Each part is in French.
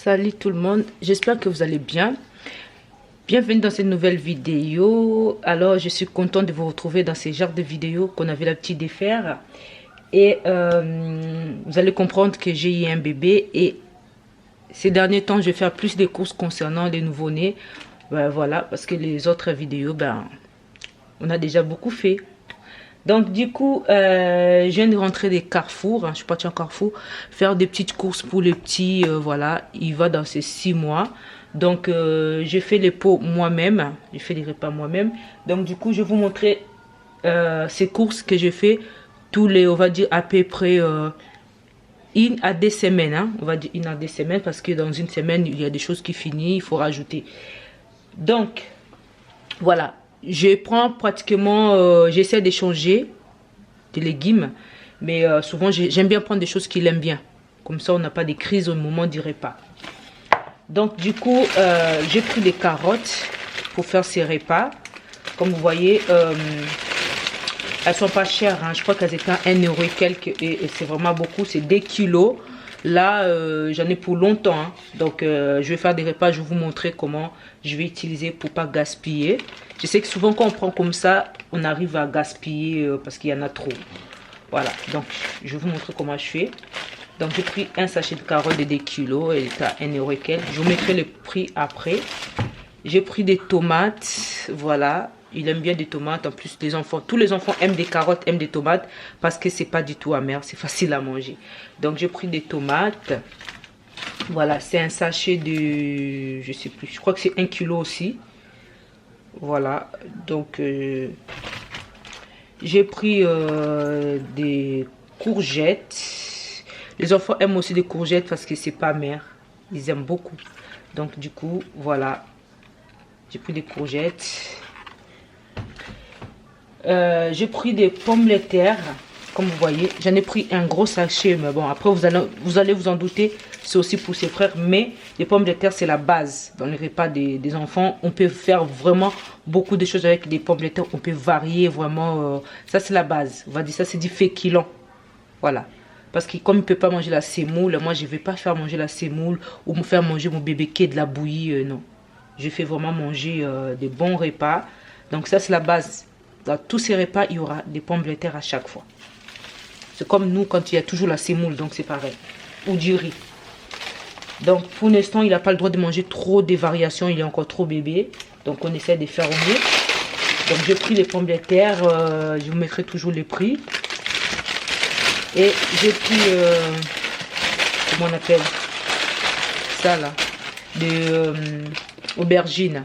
Salut tout le monde, j'espère que vous allez bien. Bienvenue dans cette nouvelle vidéo. Alors je suis contente de vous retrouver dans ce genre de vidéo qu'on avait l'habitude de faire. Et vous allez comprendre que j'ai eu un bébé et ces derniers temps je vais faire plus de courses concernant les nouveau-nés. Voilà, parce que les autres vidéos, on a déjà beaucoup fait. Donc du coup, je viens de rentrer des Carrefour, je suis partie en Carrefour, faire des petites courses pour les petits, voilà, il va dans ces 6 mois. Donc j'ai fait les pots moi-même, j'ai fait les repas moi-même. Donc du coup, je vais vous montrer ces courses que j'ai fait tous les, on va dire à peu près une à deux semaines, hein, on va dire une à deux semaines parce que dans une semaine, il y a des choses qui finissent, il faut rajouter. Donc, voilà. Je prends pratiquement, j'essaie d'échanger des légumes, mais souvent j'aime bien prendre des choses qu'il aime bien. Comme ça, on n'a pas de crise au moment du repas. Donc, du coup, j'ai pris des carottes pour faire ces repas. Comme vous voyez, elles sont pas chères, hein. Je crois qu'elles étaient à 1 euro et quelques, et c'est vraiment beaucoup, c'est 2 kilos. Là, j'en ai pour longtemps, hein. Donc je vais faire des repas, je vais vous montrer comment je vais utiliser pour pas gaspiller. Je sais que souvent quand on prend comme ça, on arrive à gaspiller parce qu'il y en a trop. Voilà, donc je vais vous montrer comment je fais. Donc j'ai pris un sachet de carottes de 2 kilos, elle est à 1 euro et quelques. Je vous mettrai le prix après. J'ai pris des tomates, voilà. Il aime bien des tomates. En plus, les enfants, tous les enfants aiment des carottes, aiment des tomates parce que c'est pas du tout amer, c'est facile à manger. Donc, j'ai pris des tomates. Voilà, c'est un sachet de, je sais plus, je crois que c'est 1 kilo aussi. Voilà, donc j'ai pris des courgettes. Les enfants aiment aussi des courgettes parce que c'est pas amer. Ils aiment beaucoup. Donc, du coup, voilà. J'ai pris des courgettes. J'ai pris des pommes de terre, comme vous voyez. J'en ai pris un gros sachet, mais bon, après vous allez vous en douter, c'est aussi pour ses frères. Mais les pommes de terre, c'est la base dans les repas des enfants. On peut faire vraiment beaucoup de choses avec des pommes de terre. On peut varier vraiment. Ça, c'est la base. On va dire ça, c'est du féculent. Voilà. Parce que comme il ne peut pas manger la semoule, moi, je ne vais pas faire manger la semoule ou me faire manger mon bébé qui est de la bouillie. Non. Je fais vraiment manger des bons repas. Donc ça, c'est la base. Dans tous ces repas, il y aura des pommes de terre à chaque fois. C'est comme nous quand il y a toujours la semoule, donc c'est pareil. Ou du riz. Donc pour l'instant, il n'a pas le droit de manger trop de variations. Il est encore trop bébé. Donc on essaie de faire au mieux. Donc j'ai pris les pommes de terre. Je vous mettrai toujours les prix. Et j'ai pris, comment on appelle ça là, de aubergines.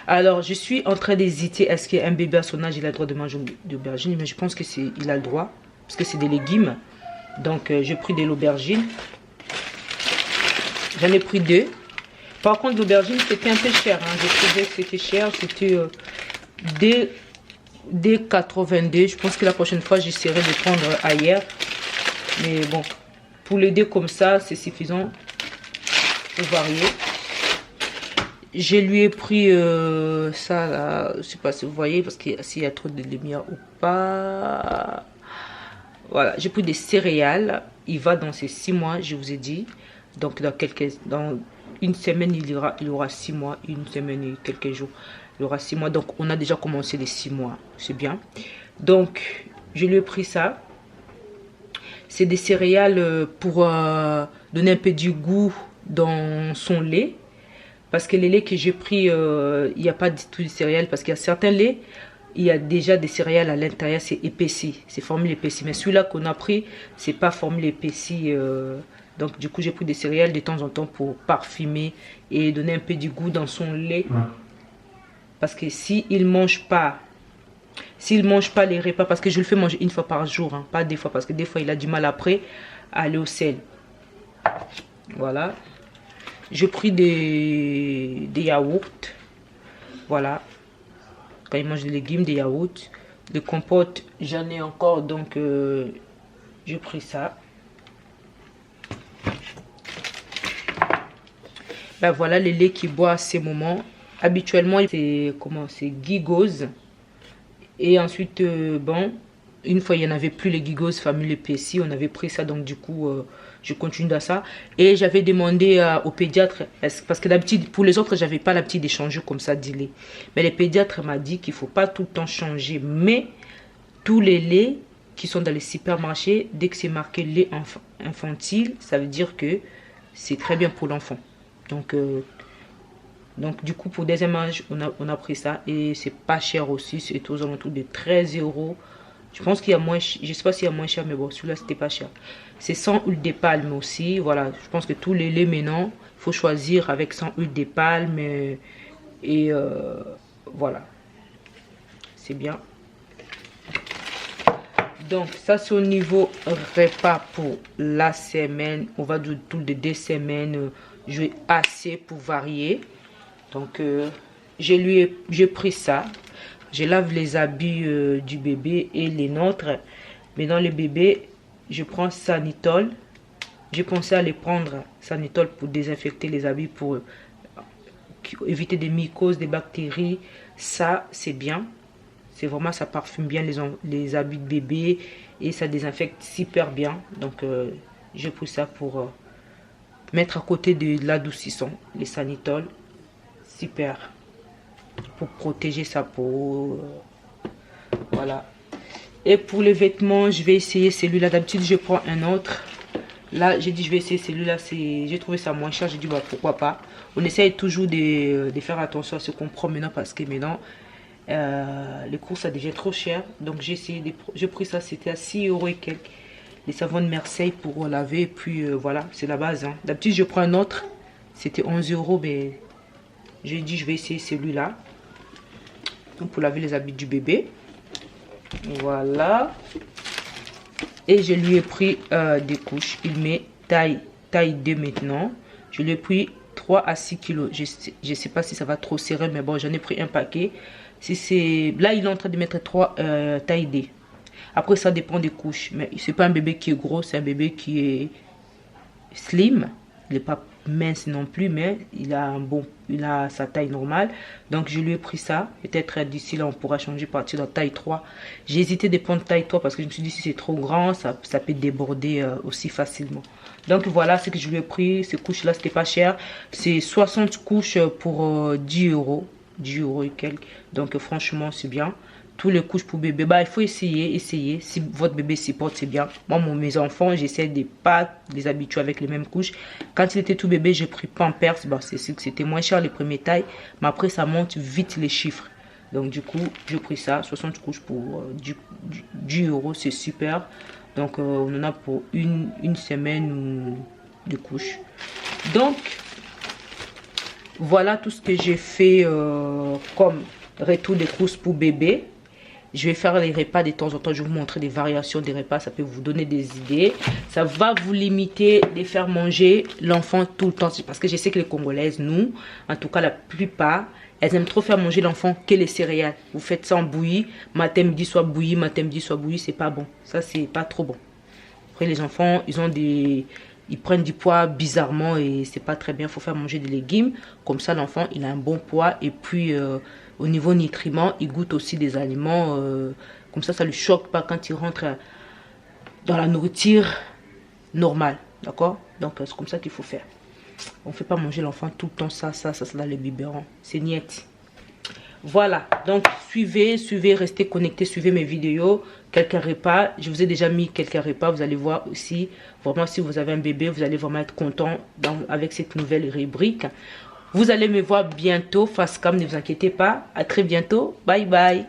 Alors, je suis en train d'hésiter. Est-ce qu'un bébé à son âge, il a le droit de manger de l'aubergine? Mais je pense que il a le droit. Parce que c'est des légumes. Donc, j'ai pris de l'aubergine. J'en ai pris 2. Par contre, l'aubergine, c'était un peu cher. Hein. Je trouvais que c'était cher. C'était des 82. Je pense que la prochaine fois, j'essaierai de prendre ailleurs. Mais bon, pour les 2 comme ça, c'est suffisant pour varier. Je lui ai pris ça là, je sais pas si vous voyez parce que s'il y a trop de lumière ou pas. Voilà, j'ai pris des céréales. Il va dans ces 6 mois, je vous ai dit. Donc dans une semaine, il aura 6 mois, une semaine et quelques jours, il aura 6 mois. Donc on a déjà commencé les 6 mois, c'est bien. Donc je lui ai pris ça. C'est des céréales pour donner un peu du goût dans son lait. Parce que les laits que j'ai pris, il n'y a pas du tout de céréales. Parce qu'il y a certains laits, il y a déjà des céréales à l'intérieur, c'est épaissi. C'est formule épaissie. Mais celui-là qu'on a pris, c'est pas formule épaissie. Donc du coup, j'ai pris des céréales de temps en temps pour parfumer et donner un peu du goût dans son lait. Parce que s'il ne mange pas les repas, parce que je le fais manger 1 fois par jour, hein, pas 2 fois. Parce que des fois, il a du mal après à aller au sel. Voilà. J'ai pris des yaourts. Voilà. Quand il mange des légumes, des yaourts. Des compotes, j'en ai encore. Donc, j'ai pris ça. Ben voilà les laits qu'il boit à ces moments. Habituellement, c'est comment? C'est Gigose. Et ensuite, bon, une fois il n'y en avait plus les Gigos Family PSI, on avait pris ça, donc du coup je continue dans ça. Et j'avais demandé au pédiatre, parce que d'habitude pour les autres j'avais pas l'habitude de changer comme ça du lait, mais le pédiatre m'a dit qu'il faut pas tout le temps changer, mais tous les laits qui sont dans les supermarchés, dès que c'est marqué lait infantile, ça veut dire que c'est très bien pour l'enfant. Donc du coup pour deuxième âge on a pris ça, et c'est pas cher aussi, c'est aux alentours de 13 €. Je pense qu'il y a moins, je sais pas s'il y a moins cher, mais bon, celui-là c'était pas cher. C'est sans huile de palme aussi, voilà. Je pense que tous les laits maintenant, il faut choisir avec sans huile de palme, et voilà, c'est bien. Donc ça c'est au niveau repas pour la semaine. On va du tout de 2 semaines, jouer assez pour varier. Donc j'ai pris ça. Je lave les habits du bébé et les nôtres. Mais dans les bébés, je prends Sanitol. J'ai pensé à les prendre Sanitol pour désinfecter les habits, pour éviter des mycoses, des bactéries. Ça, c'est bien. C'est vraiment, ça parfume bien les habits de bébé et ça désinfecte super bien. Donc, j'ai pris ça pour mettre à côté de l'adoucissant, les Sanitol. Super. Pour protéger sa peau. Voilà. Et pour les vêtements, je vais essayer celui-là. D'habitude, je prends un autre. Là, j'ai dit, je vais essayer celui-là. J'ai trouvé ça moins cher. J'ai dit, bah, pourquoi pas. On essaye toujours de faire attention à ce qu'on prend maintenant, parce que maintenant, les cours, ça devient trop cher. Donc, j'ai pris ça. C'était à 6 € et quelques. Les savons de Marseille pour laver. Et puis, voilà, c'est la base. Hein. D'habitude, je prends un autre. C'était 11 €, mais j'ai dit, je vais essayer celui-là. Donc, pour laver les habits du bébé. Voilà. Et je lui ai pris des couches. Il met taille 2 maintenant. Je lui ai pris 3 à 6 kilos. Je sais pas si ça va trop serrer, mais bon, j'en ai pris un paquet. Là, il est en train de mettre 3 taille D. Après, ça dépend des couches. Mais c'est pas un bébé qui est gros, c'est un bébé qui est slim. Il n'est pas mince non plus, mais il a sa taille normale. Donc je lui ai pris ça. Peut-être d'ici là on pourra changer, partir dans taille 3. J'ai hésité de prendre taille 3 parce que je me suis dit, si c'est trop grand, ça peut déborder aussi facilement. Donc voilà ce que je lui ai pris. Ces couches là, c'était pas cher. C'est 60 couches pour 10 €. 10 € et quelques. Donc franchement c'est bien. Tous les couches pour bébé, bah il faut essayer. Si votre bébé s'y porte, c'est bien. Moi, mes enfants, j'essaie de pas les habituer avec les mêmes couches. Quand il était tout bébé, j'ai pris Pampers. Bah, c'était moins cher les premières tailles, mais après ça monte vite les chiffres. Donc du coup, j'ai pris ça, 60 couches pour 10 €, c'est super. Donc on en a pour une semaine de couches. Donc voilà tout ce que j'ai fait comme retour des courses pour bébé. Je vais faire les repas de temps en temps. Je vais vous montrer des variations des repas. Ça peut vous donner des idées. Ça va vous limiter de faire manger l'enfant tout le temps. Parce que je sais que les Congolaises, nous, en tout cas la plupart, elles aiment trop faire manger l'enfant que les céréales. Vous faites ça en bouillie. Matin, midi, soit bouillie. Matin, midi, soit bouillie. C'est pas bon. Ça, c'est pas trop bon. Après, les enfants, ils prennent du poids bizarrement et c'est pas très bien. Il faut faire manger des légumes. Comme ça, l'enfant, il a un bon poids. Et puis, au niveau nutriments, il goûte aussi des aliments. Comme ça ne lui choque pas quand il rentre dans la nourriture normale. D'accord? Donc, c'est comme ça qu'il faut faire. On ne fait pas manger l'enfant tout le temps ça dans les biberons. C'est niet. Voilà, donc suivez, restez connectés, suivez mes vidéos, quelques repas. Je vous ai déjà mis quelques repas, vous allez voir aussi. Vraiment, si vous avez un bébé, vous allez vraiment être content avec cette nouvelle rubrique. Vous allez me voir bientôt face cam, ne vous inquiétez pas. À très bientôt. Bye bye.